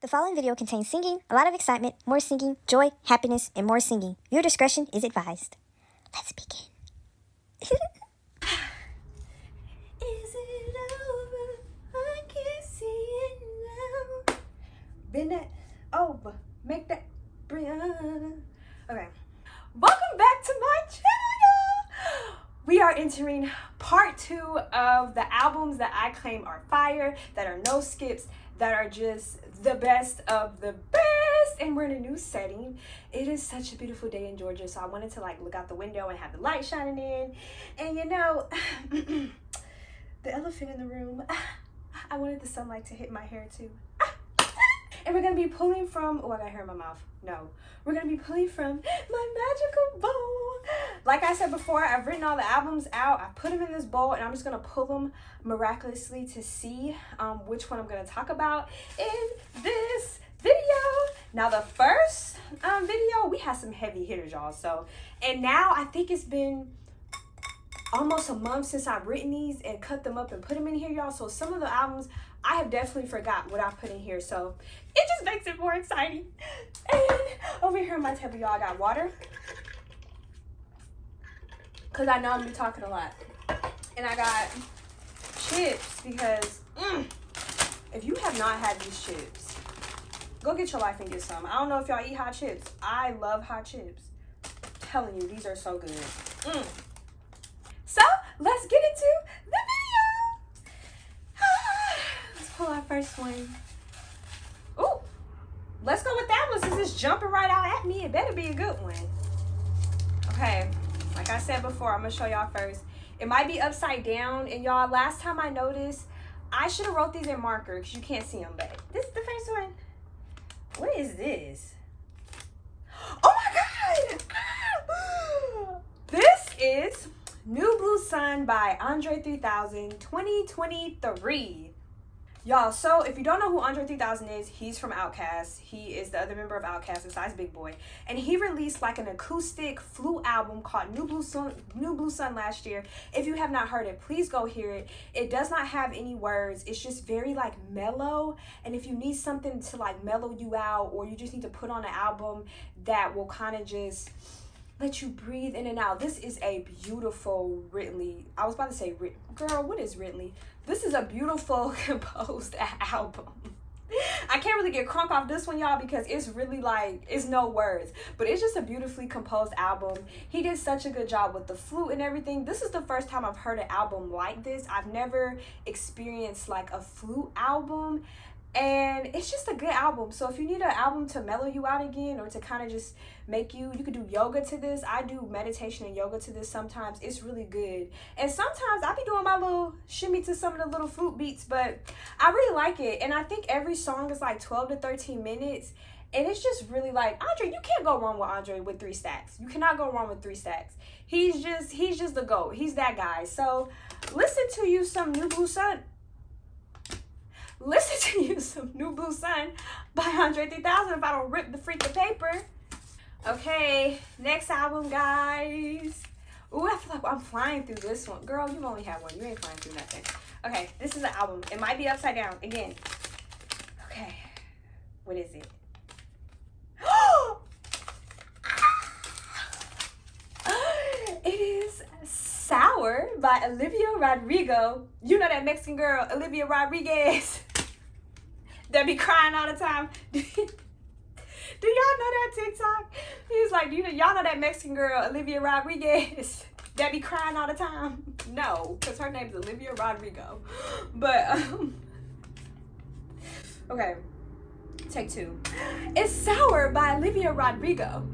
The following video contains singing, a lot of excitement, more singing, joy, happiness, and more singing. Viewer discretion is advised. Let's begin. Is it over? I can't see it now. Bend that over. Make that bring. Okay. Welcome back to my channel, y'all. We are entering part 2 of the albums that I claim are fire, that are no skips, that are just the best of the best. And we're in a new setting. It is such a beautiful day in Georgia, so I wanted to look out the window and have the light shining in. And you know, the elephant in the room, I wanted the sunlight to hit my hair too. And we're gonna be pulling from, oh, I got hair in my mouth. No, we're gonna be pulling from my magical bowl. Like I said before, I've written all the albums out. I put them in this bowl, and I'm just gonna pull them miraculously to see which one I'm gonna talk about in this video. Now, the first video, we had some heavy hitters, y'all. So, and now I think it's been almost a month since I've written these and cut them up and put them in here, y'all. So some of the albums I have definitely forgot what I put in here, so it just makes it more exciting. And over here on my table, y'all, I got water, because I know I'm gonna be talking a lot. And I got chips, because if you have not had these chips, go get your life and get some. I don't know if y'all eat hot chips. I love hot chips. I'm telling you, these are so good. So let's get into the video. Let's pull our first one. Ooh, let's go with that one since it's jumping right out at me. It better be a good one. Okay, like I said before, I'm gonna show y'all first. It might be upside down, and y'all, last time I noticed, I should have wrote these in marker because you can't see them, but this is the first one. What is this? Oh my God! This is New Blue Sun by Andre 3000 2023. Y'all, so if you don't know who Andre 3000 is, he's from Outkast. He is the other member of Outkast besides Big Boy. And he released like an acoustic flute album called New Blue Sun last year. If you have not heard it, please go hear it. It does not have any words. It's just very like mellow. And if you need something to like mellow you out, or you just need to put on an album that will kind of just let you breathe in and out. This is a beautiful writtenly, I was about to say, girl, what is writtenly? This is a beautiful composed album. I can't really get crunk off this one, y'all, because it's really like, it's no words, but it's just a beautifully composed album. He did such a good job with the flute and everything. This is the first time I've heard an album like this. I've never experienced like a flute album. And it's just a good album. So if you need an album to mellow you out again, or to kind of just make you could do yoga to this. I do meditation and yoga to this sometimes. It's really good. And sometimes I be doing my little shimmy to some of the little flute beats, but I really like it. And I think every song is like 12 to 13 minutes. And it's just really like, Andre, you can't go wrong with Andre with 3 stacks. You cannot go wrong with 3 stacks. He's just the GOAT. He's that guy. So listen to you some New Blue Sun. Listen to you some New Blue Sun by Andre 3000 if I don't rip the freaking paper. Okay, next album, guys. Ooh, I feel like I'm flying through this one. Girl, you've only had one. You ain't flying through nothing. Okay, this is the album. It might be upside down again. Okay, what is it? It is Sour by Olivia Rodrigo. You know that Mexican girl, Olivia Rodriguez, that be crying all the time. Do y'all know that TikTok? He's like, y'all know that Mexican girl, Olivia Rodriguez, that be crying all the time? No, because her name's Olivia Rodrigo. But, okay, take 2. It's Sour by Olivia Rodrigo.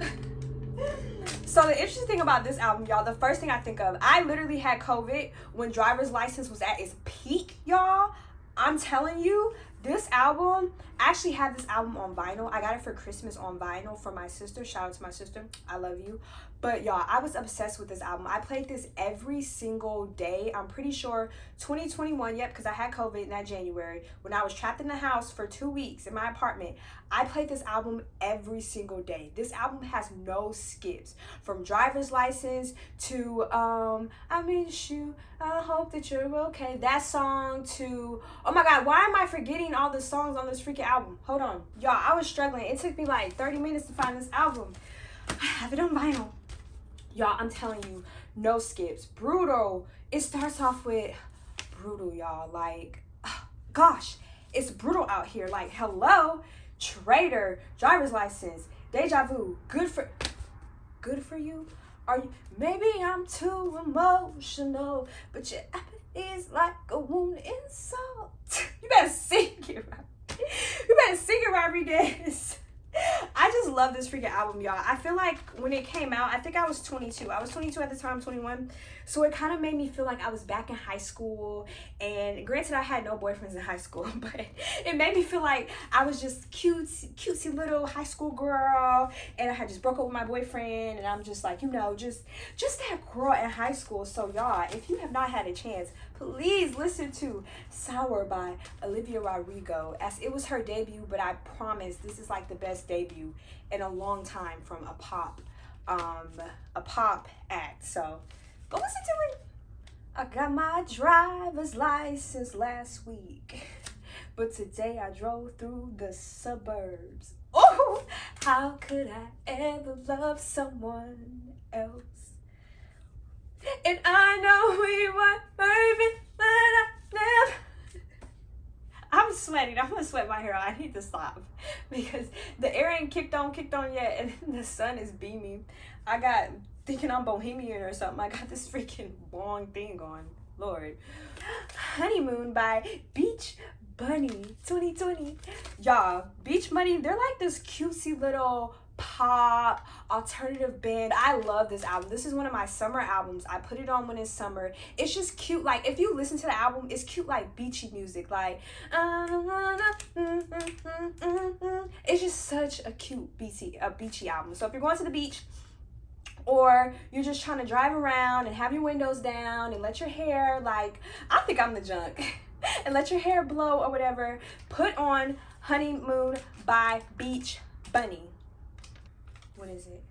So the interesting thing about this album, y'all, the first thing I think of, I literally had COVID when Driver's License was at its peak, y'all. I'm telling you, this album, I actually had this album on vinyl. I got it for Christmas on vinyl from my sister. Shout out to my sister. I love you. But y'all, I was obsessed with this album. I played this every single day. I'm pretty sure 2021, yep, because I had COVID in that January. When I was trapped in the house for 2 weeks in my apartment, I played this album every single day. This album has no skips. From Driver's License to I miss you, I hope that you're okay. That song to, oh my God, why am I forgetting seen all the songs on this freaking album. Hold on. Y'all, I was struggling. It took me like 30 minutes to find this album. I have it on vinyl. Y'all, I'm telling you, no skips. Brutal. It starts off with brutal, y'all. Like, gosh, it's brutal out here. Like, hello, traitor, driver's license, deja vu, good for you. Are you? Maybe I'm too emotional, but your apathy is like a wound insult. You better sing it right. You better sing it, Rodriguez. I just love this freaking album, y'all. I feel like when it came out, I think I was 22. I was 22 at the time, 21. So it kind of made me feel like I was back in high school. And granted, I had no boyfriends in high school, but it made me feel like I was just cutesy little high school girl. And I had just broke up with my boyfriend. And I'm just like, you know, just that girl in high school. So y'all, if you have not had a chance, please listen to Sour by Olivia Rodrigo, as it was her debut, but I promise this is like the best debut in a long time from a pop act. So go listen to it. I got my driver's license last week, but today I drove through the suburbs. Oh, how could I ever love someone else? And I know we were perfect, but I never. I'm sweating. I'm gonna sweat my hair out. I need to stop because the air ain't kicked on yet, and the sun is beaming. I got thinking I'm Bohemian or something. I got this freaking long thing going. Lord. Honeymoon by Beach Bunny 2020. Y'all, Beach Bunny, they're like this cutesy little pop alternative band. I love this album. This is one of my summer albums. I put it on when it's summer. It's just cute. Like, if you listen to the album, it's cute, like beachy music. Like, it's just such a cute beachy album. So if you're going to the beach, or you're just trying to drive around and have your windows down and let your hair, like, I think I'm the junk, and let your hair blow or whatever, put on Honeymoon by Beach Bunny. What is it?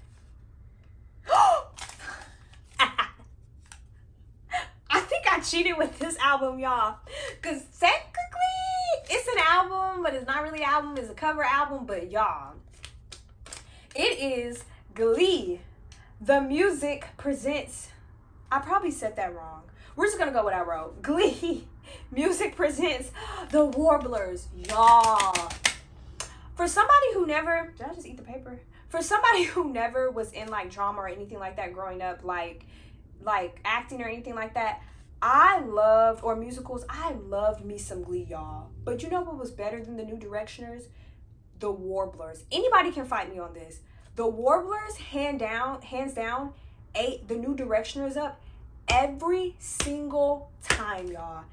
I think I cheated with this album, y'all. Because technically, it's an album, but it's not really an album. It's a cover album. But y'all, it is Glee. The Music presents... I probably said that wrong. We're just going to go with what I wrote. Glee. Music presents The Warblers. Y'all. For somebody who never... Did I just eat the paper? For somebody who never was in like drama or anything like that growing up, like acting or anything like that, I loved me some Glee, y'all. But you know what was better than the New Directioners? The Warblers. Anybody can fight me on this. The Warblers, hands down, ate the New Directioners up every single time, y'all.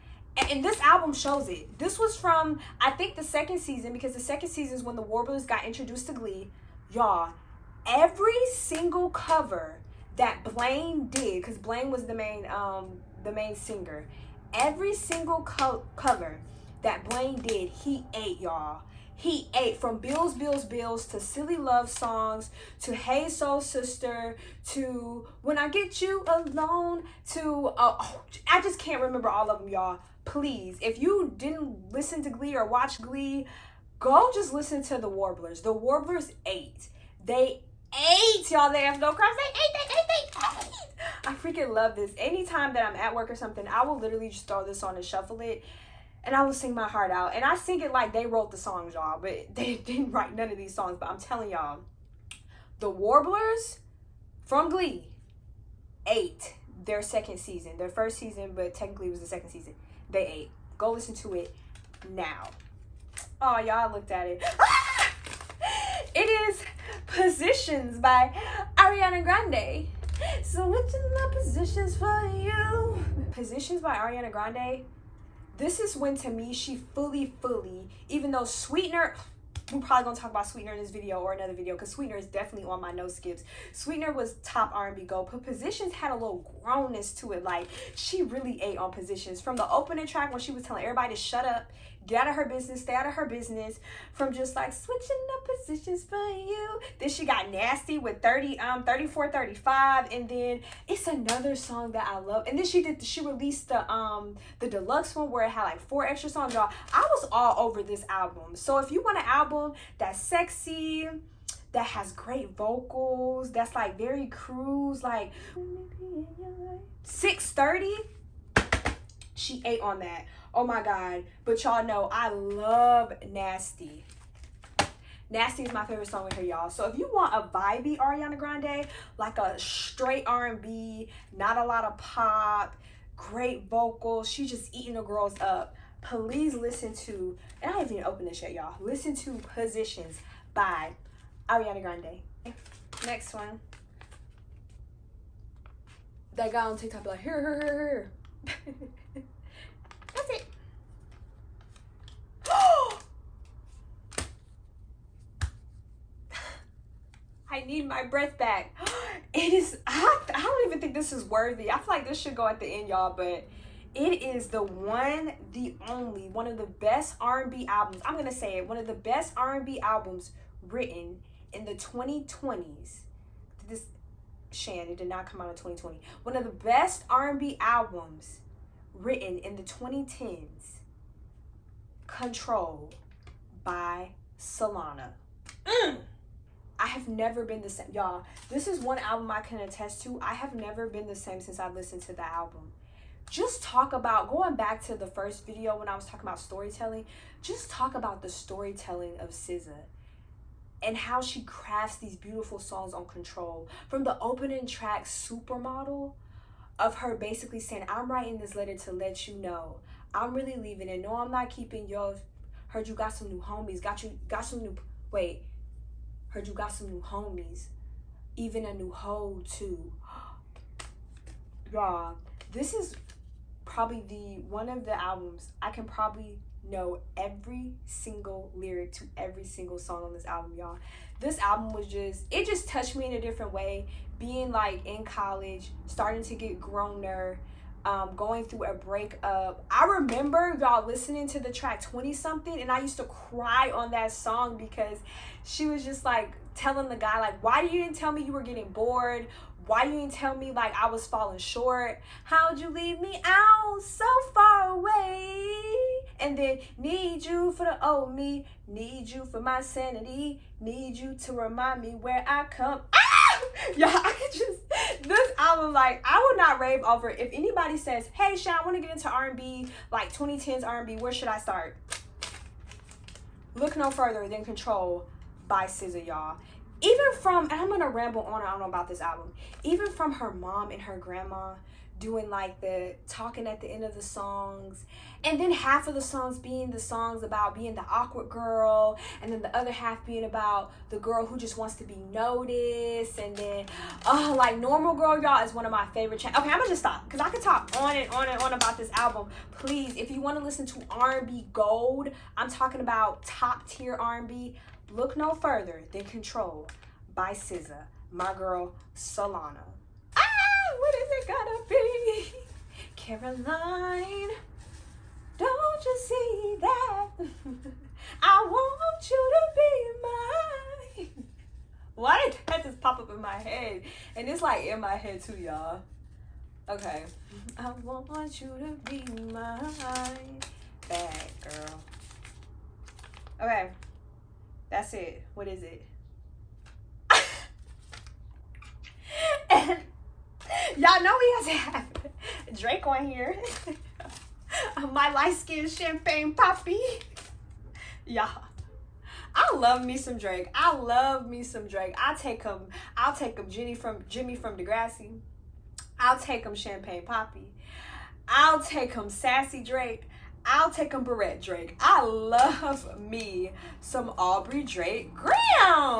And this album shows it. This was from, I think, the second season, because the second season is when the Warblers got introduced to Glee. Y'all, every single cover that Blaine did, because Blaine was the main singer, every single cover that Blaine did, he ate, y'all. He ate, from Bills, Bills, Bills, to Silly Love Songs, to Hey Soul Sister, to When I Get You Alone, to, I just can't remember all of them, y'all. Please, if you didn't listen to Glee or watch Glee, go just listen to the Warblers. The Warblers ate. They ate, y'all. They have no crumbs. They ate. I freaking love this. Anytime that I'm at work or something, I will literally just throw this on and shuffle it, and I will sing my heart out. And I sing it like they wrote the songs, y'all, but they didn't write none of these songs. But I'm telling y'all, the Warblers from Glee ate their second season. Their first season, but technically it was the second season. They ate. Go listen to it now. Oh, y'all looked at it. It is Positions by Ariana Grande. So which of the positions for you? Positions by Ariana Grande. This is when, to me, she fully, even though Sweetener, we're probably going to talk about Sweetener in this video or another video, because Sweetener is definitely on my no skips. Sweetener was top R&B gold, but Positions had a little grownness to it. Like, she really ate on Positions. From the opening track when she was telling everybody to shut up, Get out of her business, stay out of her business. From just like switching up positions for you. Then she got Nasty with 34, 35. And then it's another song that I love. And then she released the deluxe one where it had like 4 extra songs, y'all. I was all over this album. So if you want an album that's sexy, that has great vocals, that's like very cruise, like 6:30, she ate on that. Oh my God. But y'all know I love Nasty. Nasty is my favorite song with her, y'all. So if you want a vibey Ariana Grande, like a straight R&B, not a lot of pop, great vocals, she's just eating the girls up, please listen to, and I haven't even opened this yet, y'all. Listen to Positions by Ariana Grande. Next one. That guy on TikTok be like, here. That's it. I need my breath back. It is, I don't even think this is worthy. I feel like this should go at the end, y'all, but it is the one, the only, one of the best R&B albums. I'm going to say it. One of the best R&B albums written in the 2020s. This, Shan, it did not come out in 2020. One of the best R&B albums written in the 2010s. Control by Solana. I have never been the same. Y'all, this is one album I can attest to. I have never been the same since I listened to the album. Just talk about, going back to the first video when I was talking about storytelling, just talk about the storytelling of SZA and how she crafts these beautiful songs on Control. From the opening track, Supermodel, of her basically saying, I'm writing this letter to let you know I'm really leaving, and no, I'm not keeping yours. Heard you got some new homies, heard you got some new homies, even a new hoe too. Y'all, this is probably one of the albums I can probably know every single lyric to every single song on this album, y'all. This album was it just touched me in a different way. Being like in college, starting to get growner, going through a breakup. I remember, y'all, listening to the track 20 something, and I used to cry on that song because she was just like telling the guy, like, why you didn't tell me you were getting bored? Why you didn't tell me like I was falling short? How'd you leave me out so far away? And then need you for the old me, need you for my sanity, need you to remind me where I come. Y'all, I could just, this album, like, I would not rave over it. If anybody says, hey, Shan, I want to get into R&B, like 2010s R&B, where should I start? Look no further than Control by SZA, y'all. Even from, and I'm going to ramble on and on about this album, even from her mom and her grandma doing like the talking at the end of the songs, and then half of the songs being the songs about being the awkward girl, and then the other half being about the girl who just wants to be noticed, and then like Normal Girl, y'all, is one of my favorite okay, I'm gonna just stop because I could talk on and on and on about this album. Please, if you want to listen to R&B gold, I'm talking about top tier R&B, look no further than Control by SZA, my girl Solana. What is it gonna be? Caroline, don't you see that? I want you to be mine. Why did that just pop up in my head? And it's like in my head too, y'all. Okay. I want you to be mine. Bad girl. Okay. That's it. What is it? And y'all know we have to have Drake on here. My light-skinned champagne poppy. Y'all, I love me some Drake. I'll take him Jimmy from Degrassi. I'll take him Champagne Poppy. I'll take him Sassy Drake. I'll take him Barrette Drake. I love me some Aubrey Drake Graham.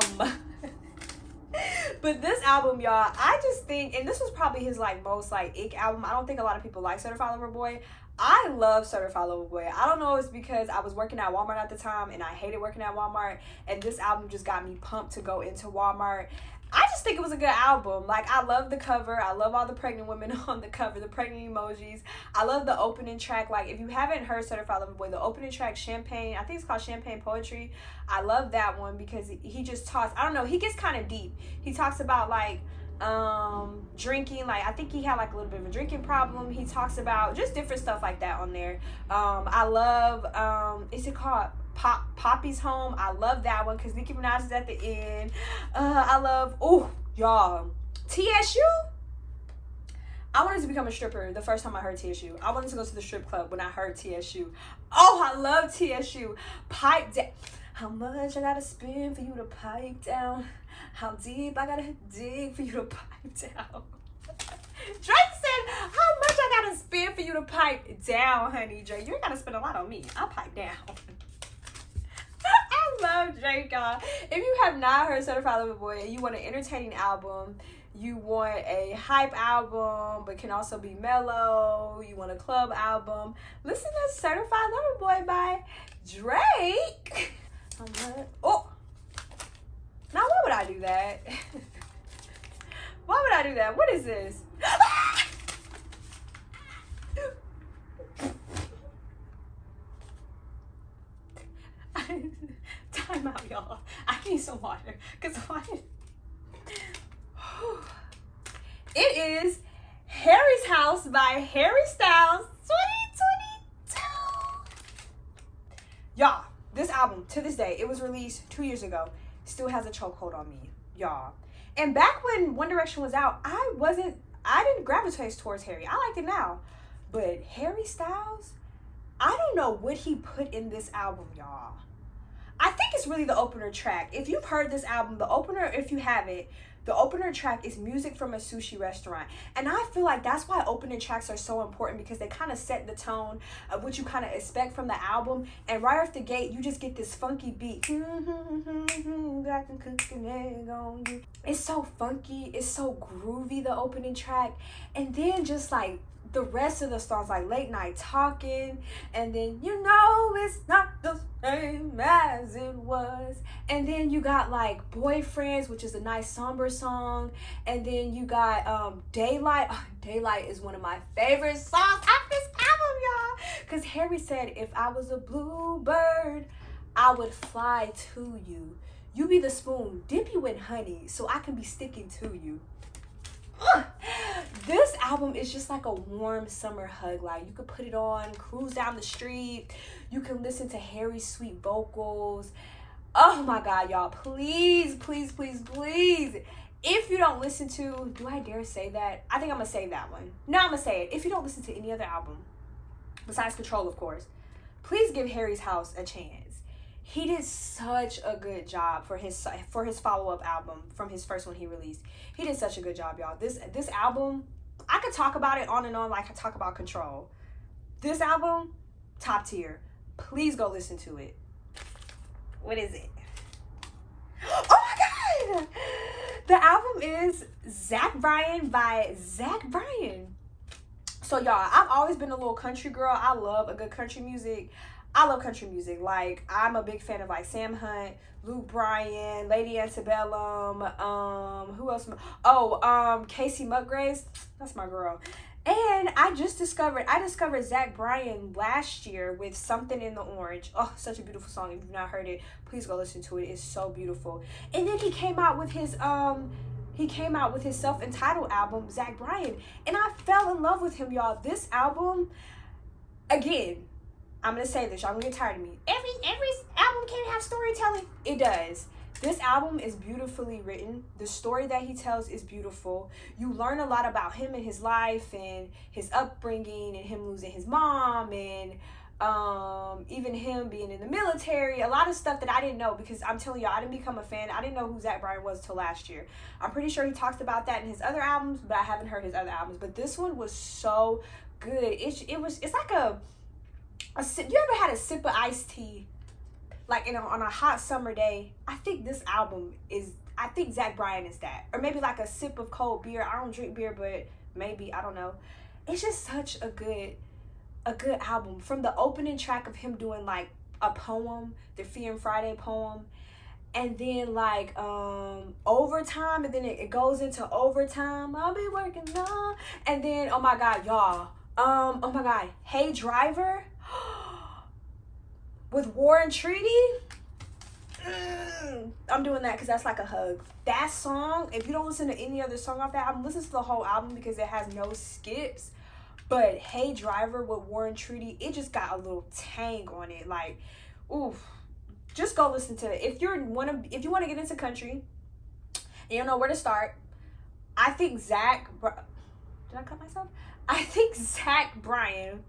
But this album, y'all, I just think, and this was probably his like most like ick album. I don't think a lot of people like Certified Lover Boy. I love Certified Lover Boy. I don't know if it's because I was working at Walmart at the time and I hated working at Walmart, and this album just got me pumped to go into Walmart. I just think it was a good album. Like, I love the cover. I love all the pregnant women on the cover, the pregnant emojis. I love the opening track. Like, if you haven't heard Certified Lover Boy, the opening track, Champagne, I think it's called Champagne Poetry. I love that one because he just talks, I don't know, he gets kind of deep. He talks about, like, drinking. Like, I think he had, like, a little bit of a drinking problem. He talks about just different stuff like that on there. I love, is it called Poppy's Home? I love that one because Nicki Minaj is at the end. I love, oh, y'all, TSU. I wanted to become a stripper the first time I heard TSU. I wanted to go to the strip club when I heard TSU. Oh, I love TSU. Pipe down. How much I gotta spend for you to pipe down? How deep I gotta dig for you to pipe down? Drake said, how much I gotta spend for you to pipe down, honey? Drake, you ain't gotta spend a lot on me. I'll pipe down. I love Drake, y'all. If you have not heard Certified Lover Boy and you want an entertaining album, you want a hype album but can also be mellow, you want a club album, listen to Certified Lover Boy by Drake. Oh, now why would I do that? Why would I do that? What is this? Time out, y'all. I need some water. Because it is Harry's House by Harry Styles 2022. Y'all, this album, to this day, it was released 2 years ago, still has a chokehold on me, y'all. And back when One Direction was out, I didn't gravitate towards Harry. I like it now. But Harry Styles, I don't know what he put in this album, y'all. I think it's really the opener track. If you've heard this album, the opener, if you haven't, the opener track is music from a sushi restaurant. And I feel like that's why opening tracks are so important, because they kind of set the tone of what you kind of expect from the album. And right off the gate, you just get this funky beat. It's so funky. It's so groovy, the opening track. And then just like the rest of the songs, like Late Night Talking, and then You Know It's Not the Same As It Was, and then you got like Boyfriends, which is a nice somber song, and then you got Daylight. Oh, Daylight is one of my favorite songs off this album, y'all, because Harry said, if I was a bluebird, I would fly to you. You be the spoon, dip you in honey, so I can be sticking to you. This album is just like a warm summer hug. Like, you could put it on, cruise down the street, you can listen to Harry's sweet vocals. Oh my god, y'all, please, please, please, please, if you don't listen to, do I dare say that? I think I'm gonna say that one. No, I'm gonna say it. If you don't listen to any other album besides Control, of course, please give Harry's House a chance. He did such a good job for his follow-up album from his first one he released. He did such a good job, y'all. This album, I could talk about it on and on like I talk about Control. This album, top tier. Please go listen to it. What is it? Oh my god! The album is Zach Bryan by Zach Bryan. So y'all, I've always been a little country girl. I love a good country music. I love country music. Like, I'm a big fan of like Sam Hunt, Luke Bryan, Lady Antebellum, who else? Oh, Casey Musgraves. That's my girl. And I discovered Zach Bryan last year with Something in the Orange. Oh, such a beautiful song. If you've not heard it, please go listen to it. It's so beautiful. And then he came out with his self-entitled album, Zach Bryan, and I fell in love with him, y'all. This album, again, I'm gonna say this, y'all gonna get tired of me. Every album can't have storytelling. It does. This album is beautifully written. The story that he tells is beautiful. You learn a lot about him and his life and his upbringing and him losing his mom and even him being in the military. A lot of stuff that I didn't know, because I'm telling y'all, I didn't become a fan. I didn't know who Zach Bryan was till last year. I'm pretty sure he talks about that in his other albums, but I haven't heard his other albums. But this one was so good. It's like a sip. You ever had a sip of iced tea, like on a hot summer day? I think this album is, I think Zach Bryan is that. Or maybe like a sip of cold beer. I don't drink beer, but maybe, I don't know. It's just such a good a good album. From the opening track of him doing like a poem, the Fear and Friday poem, and then like overtime, and then it goes into overtime. I'll be working on, and then oh my god, y'all, oh my god, Hey Driver with War and Treaty. I'm doing that because that's like a hug. That song, if you don't listen to any other song off that album, listen to the whole album because it has no skips. But Hey Driver with War and Treaty, it just got a little tang on it. Like, oof. Just go listen to it. If you want to get into country and you don't know where to start, I think did I cut myself? I think Zach Bryan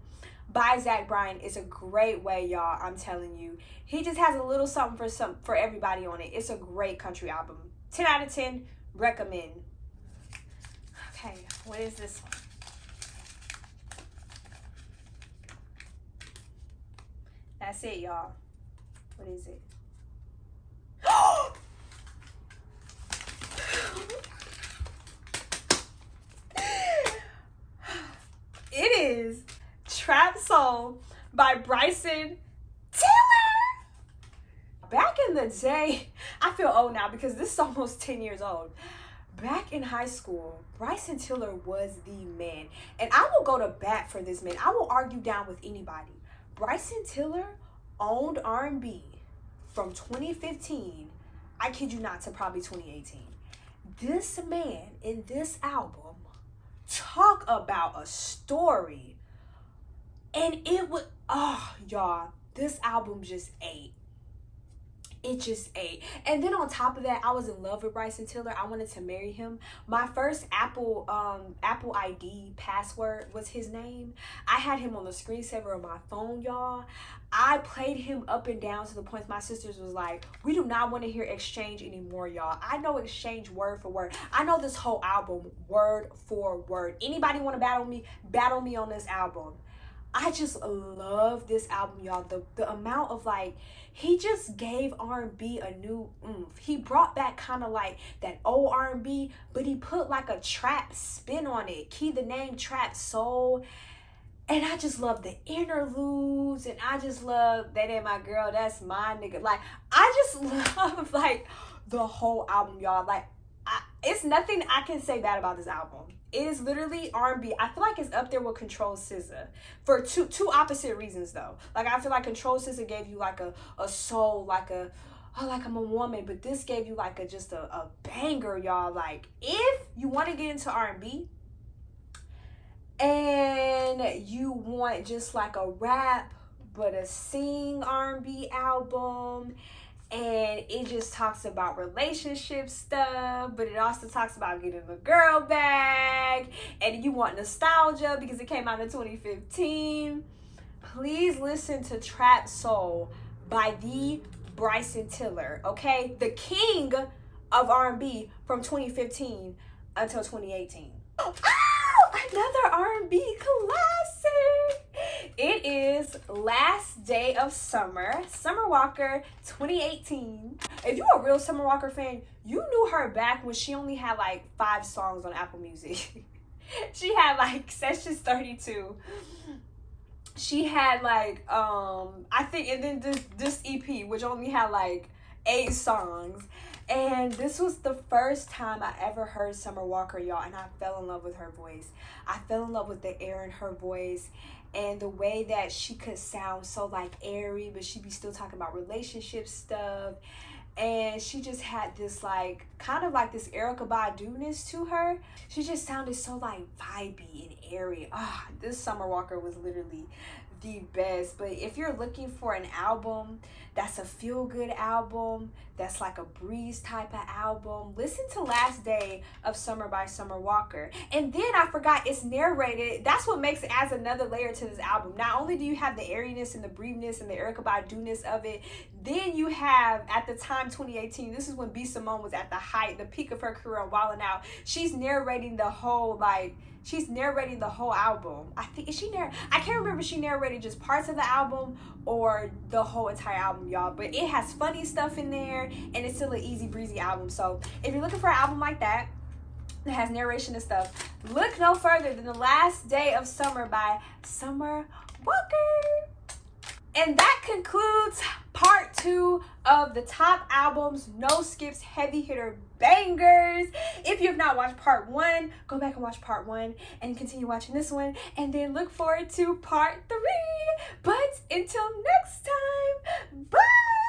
by Zach Bryan is a great way, y'all. I'm telling you. He just has a little something for everybody on it. It's a great country album. 10 out of 10, recommend. Okay, what is this one? That's it, y'all. What is it? It is Trap Soul by Bryson Tiller. Back in the day, I feel old now because this is almost 10 years old. Back in high school, Bryson Tiller was the man. And I will go to bat for this man. I will argue down with anybody. Bryson Tiller owned R&B from 2015, I kid you not, to probably 2018. This man in this album, talk about a story. And it would, oh, y'all, this album just ate. It just ate. And then on top of that, I was in love with Bryson Tiller. I wanted to marry him. My first Apple ID password was his name. I had him on the screensaver of my phone, y'all. I played him up and down to the point my sisters was like, we do not want to hear Exchange anymore, y'all. I know Exchange word for word. I know this whole album word for word. Anybody want to battle me? Battle me on this album. I just love this album, y'all. The amount of like, he just gave R&B a new oomph. He brought back kind of like that old R&B, but he put like a trap spin on it. Key the name Trap Soul. And I just love the interludes, and I just love That Ain't My Girl, That's My Nigga. Like, I just love like the whole album, y'all. Like, it's nothing I can say bad about this album. It is literally R&B. I feel like it's up there with Control SZA for two opposite reasons though. Like, I feel like Control SZA gave you like a soul, like a, oh, like I'm a woman, but this gave you like just a banger, y'all. Like, if you want to get into R&B and you want just like a rap but a sing R&B album, and it just talks about relationship stuff, but it also talks about getting a girl back, and you want nostalgia because it came out in 2015, please listen to Trap Soul by the Bryson Tiller, okay? The king of R&B from 2015 until 2018. Oh, another R&B classic. It is Last Day of Summer, Summer Walker 2018. If you're a real Summer Walker fan, you knew her back when she only had like 5 songs on Apple Music. She had like Sessions 32. She had like I think, and then this EP, which only had like 8 songs. And this was the first time I ever heard Summer Walker, y'all, and I fell in love with her voice. I fell in love with the air in her voice and the way that she could sound so like airy, but she'd be still talking about relationship stuff. And she just had this like, kind of like this Erykah Badu-ness to her. She just sounded so like vibey and airy. Ah, this Summer Walker was literally the best. But if you're looking for an album that's a feel-good album, that's like a breeze type of album, listen to Last Day of Summer by Summer Walker. And then I forgot, it's narrated. That's what makes it, adds another layer to this album. Not only do you have the airiness and the breathiness and the Erykah Badu-ness of it, then you have, at the time, 2018, this is when B. Simone was at the height, the peak of her career on Wildin' Out. She's narrating the whole, like, she's narrating the whole album. I think, I can't remember if she narrated just parts of the album or the whole entire album, y'all. But it has funny stuff in there, and it's still an easy breezy album. So if you're looking for an album like that, It has narration and stuff. Look no further than The Last Day of Summer by Summer Walker. And that concludes part 2 of the top albums, no skips, heavy hitter bangers. If you have not watched part 1, go back and watch part 1 and continue watching this one. And then look forward to part 3. But until next time, bye!